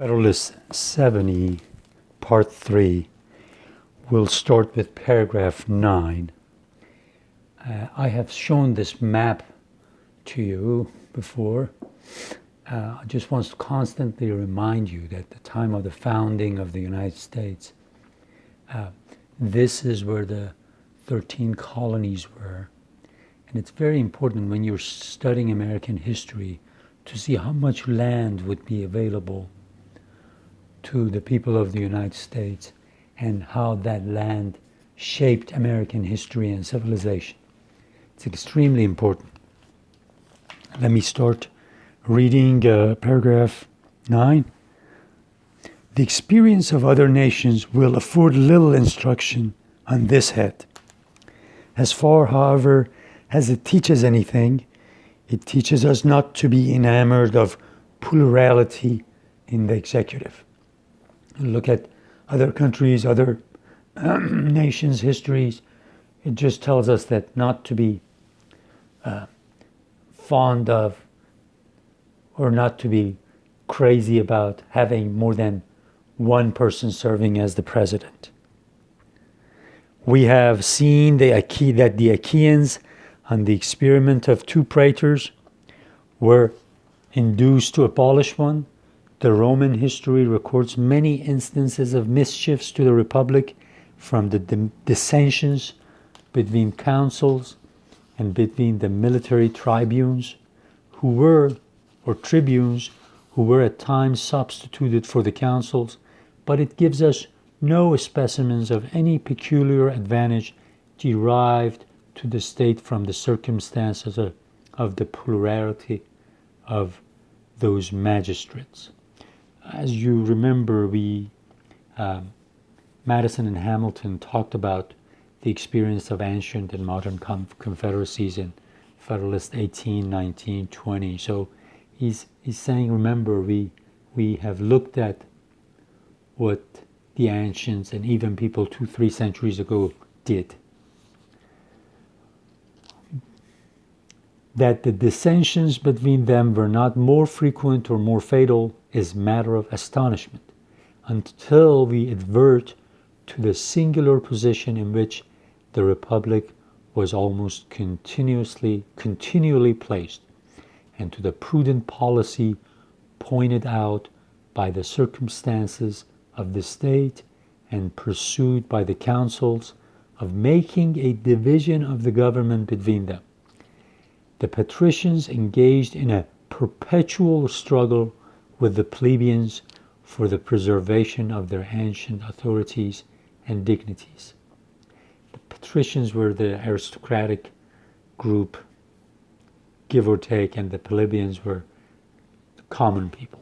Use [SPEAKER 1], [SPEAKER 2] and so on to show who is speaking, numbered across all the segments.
[SPEAKER 1] Federalist 70, Part 3. We'll start with paragraph 9. I have shown this map to you before. I just want to constantly remind you that at the time of the founding of the United States, this is where the 13 colonies were. And it's very important when you're studying American history to see how much land would be available to the people of the United States and how that land shaped American history and civilization. It's extremely important. Let me start reading paragraph 9. The experience of other nations will afford little instruction on this head. As far, however, as it teaches anything, it teaches us not to be enamored of plurality in the executive. Look at other countries, other nations' histories. It just tells us that not to be fond of or not to be crazy about having more than one person serving as the president. We have seen that the Achaeans, on the experiment of two praetors, were induced to abolish one. The Roman history records many instances of mischiefs to the Republic, from the dissensions between councils and between the military tribunes who were at times substituted for the councils, but it gives us no specimens of any peculiar advantage derived to the state from the circumstances of the plurality of those magistrates. As you remember, Madison and Hamilton talked about the experience of ancient and modern confederacies in Federalist 18, 19, 20. So he's saying, remember, we have looked at what the ancients and even people 2-3 centuries ago did. That the dissensions between them were not more frequent or more fatal is matter of astonishment, until we advert to the singular position in which the Republic was almost continually placed, and to the prudent policy pointed out by the circumstances of the state and pursued by the councils of making a division of the government between them. The patricians engaged in a perpetual struggle with the plebeians for the preservation of their ancient authorities and dignities. The patricians were the aristocratic group, give or take, and the plebeians were the common people.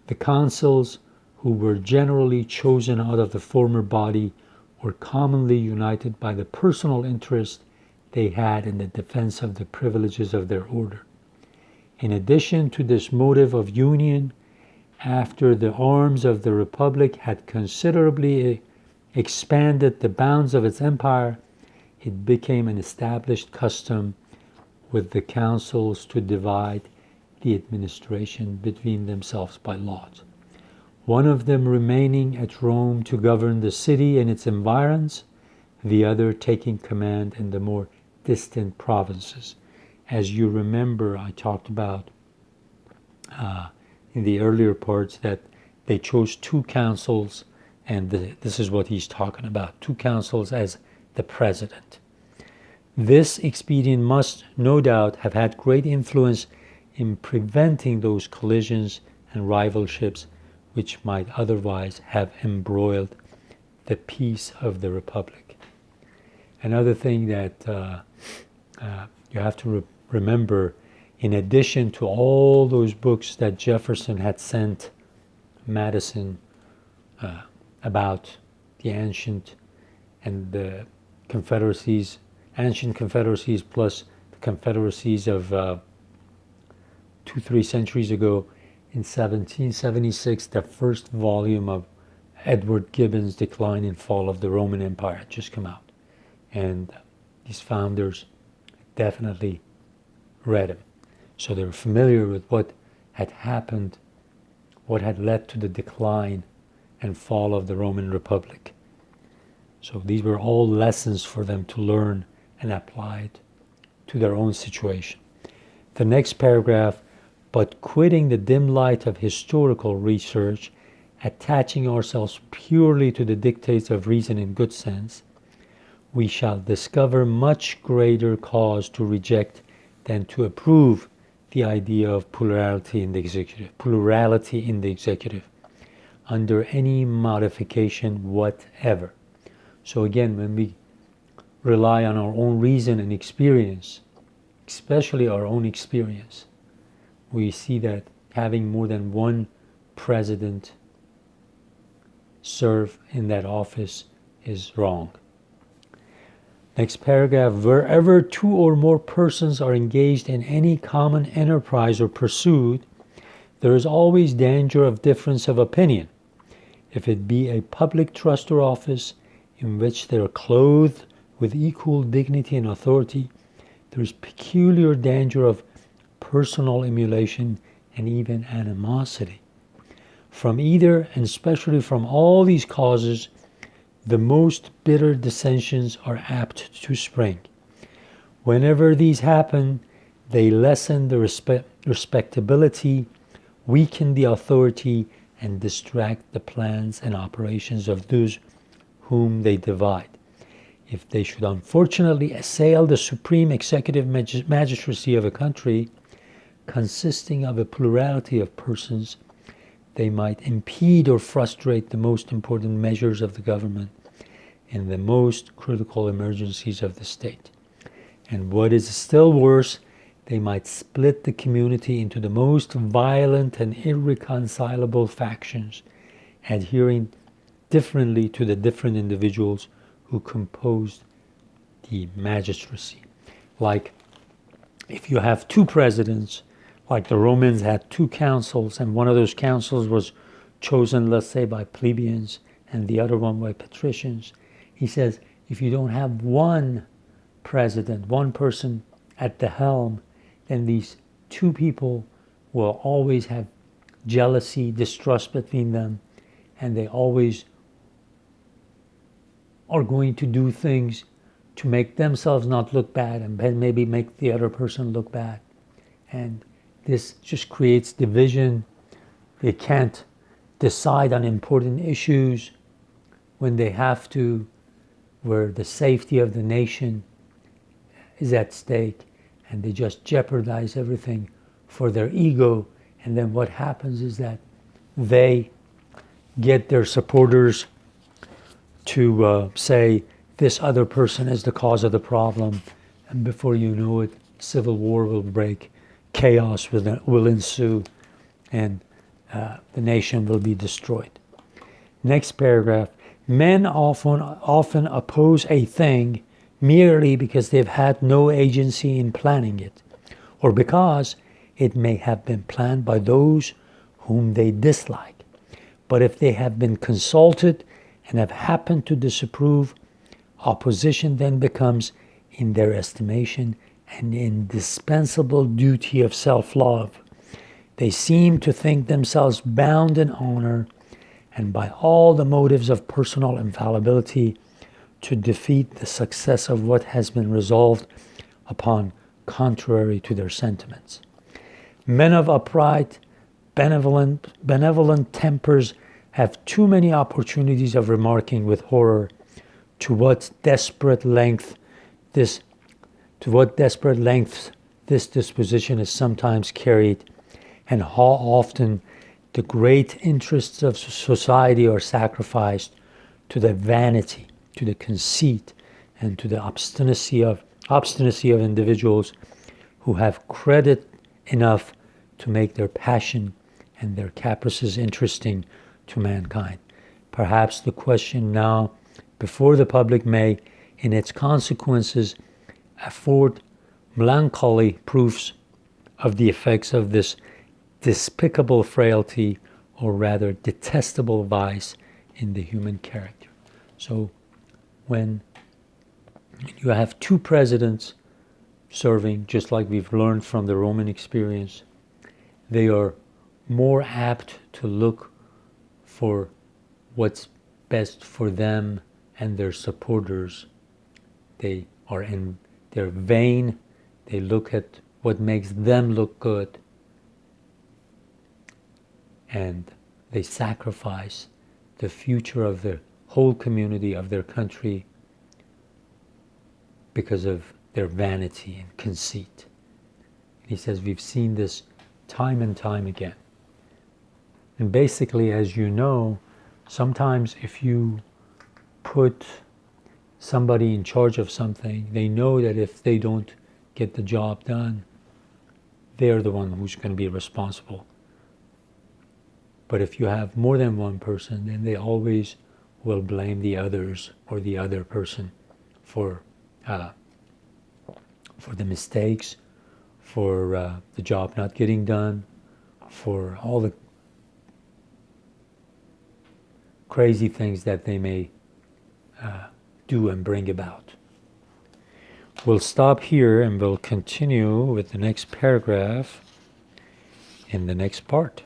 [SPEAKER 1] The consuls, who were generally chosen out of the former body, were commonly united by the personal interest they had in the defense of the privileges of their order. In addition to this motive of union, after the arms of the Republic had considerably expanded the bounds of its empire, it became an established custom with the councils to divide the administration between themselves by lot, one of them remaining at Rome to govern the city and its environs, the other taking command in the more distant provinces. As you remember, I talked about in the earlier parts that they chose two councils, and this is what he's talking about, two councils as the president. This expedient must no doubt have had great influence in preventing those collisions and rivalships which might otherwise have embroiled the peace of the Republic. Another thing that you have to remember, in addition to all those books that Jefferson had sent Madison about the ancient and the confederacies, ancient confederacies plus the confederacies of 2-3 centuries ago, in 1776, the first volume of Edward Gibbon's Decline and Fall of the Roman Empire had just come out. And these founders definitely read him. So they were familiar with what had happened what had led to the decline and fall of the Roman Republic. So these were all lessons for them to learn and apply it to their own situation. The next paragraph, but quitting the dim light of historical research, attaching ourselves purely to the dictates of reason and good sense, we shall discover much greater cause to reject than to approve the idea of plurality in the executive, under any modification whatever. So again, when we rely on our own reason and experience, especially our own experience, we see that having more than one president serve in that office is wrong. Next paragraph, wherever two or more persons are engaged in any common enterprise or pursuit, there is always danger of difference of opinion. If it be a public trust or office in which they are clothed with equal dignity and authority, there is peculiar danger of personal emulation and even animosity. From either, and especially from all these causes, the most bitter dissensions are apt to spring. Whenever these happen, they lessen the respectability, weaken the authority, and distract the plans and operations of those whom they divide. If they should unfortunately assail the supreme executive magistracy of a country, consisting of a plurality of persons, they might impede or frustrate the most important measures of the government in the most critical emergencies of the state. And what is still worse, they might split the community into the most violent and irreconcilable factions, adhering differently to the different individuals who composed the magistracy. Like if you have two presidents, like the Romans had two councils, and one of those councils was chosen, let's say, by plebeians, and the other one by patricians. He says, if you don't have one president, one person at the helm, then these two people will always have jealousy, distrust between them, and they always are going to do things to make themselves not look bad and maybe make the other person look bad. And this just creates division. They can't decide on important issues when they have to, where the safety of the nation is at stake, and they just jeopardize everything for their ego. And then what happens is that they get their supporters to say this other person is the cause of the problem, and before you know it, civil war will break, chaos will ensue, and the nation will be destroyed. Next paragraph, men often oppose a thing merely because they've had no agency in planning it, or because it may have been planned by those whom they dislike. But if they have been consulted and have happened to disapprove, opposition then becomes, in their estimation, an indispensable duty of self-love. They seem to think themselves bound in honor and by all the motives of personal infallibility to defeat the success of what has been resolved upon contrary to their sentiments. Men of upright, benevolent tempers have too many opportunities of remarking with horror to what desperate lengths this disposition is sometimes carried, and how often the great interests of society are sacrificed to the vanity, to the conceit, and to the obstinacy of individuals who have credit enough to make their passion and their caprices interesting to mankind. Perhaps the question now before the public may, in its consequences, afford melancholy proofs of the effects of this despicable frailty, or rather detestable vice, in the human character. So when you have two presidents serving, just like we've learned from the Roman experience, they are more apt to look for what's best for them and their supporters. They're vain. They look at what makes them look good, and they sacrifice the future of the whole community, of their country, because of their vanity and conceit. And he says we've seen this time and time again. And basically, as you know, sometimes if you put somebody in charge of something, they know that if they don't get the job done, they're the one who's going to be responsible. But if you have more than one person, then they always will blame the others or the other person for the mistakes, for the job not getting done, for all the crazy things that they may do and bring about. We'll stop here and we'll continue with the next paragraph in the next part.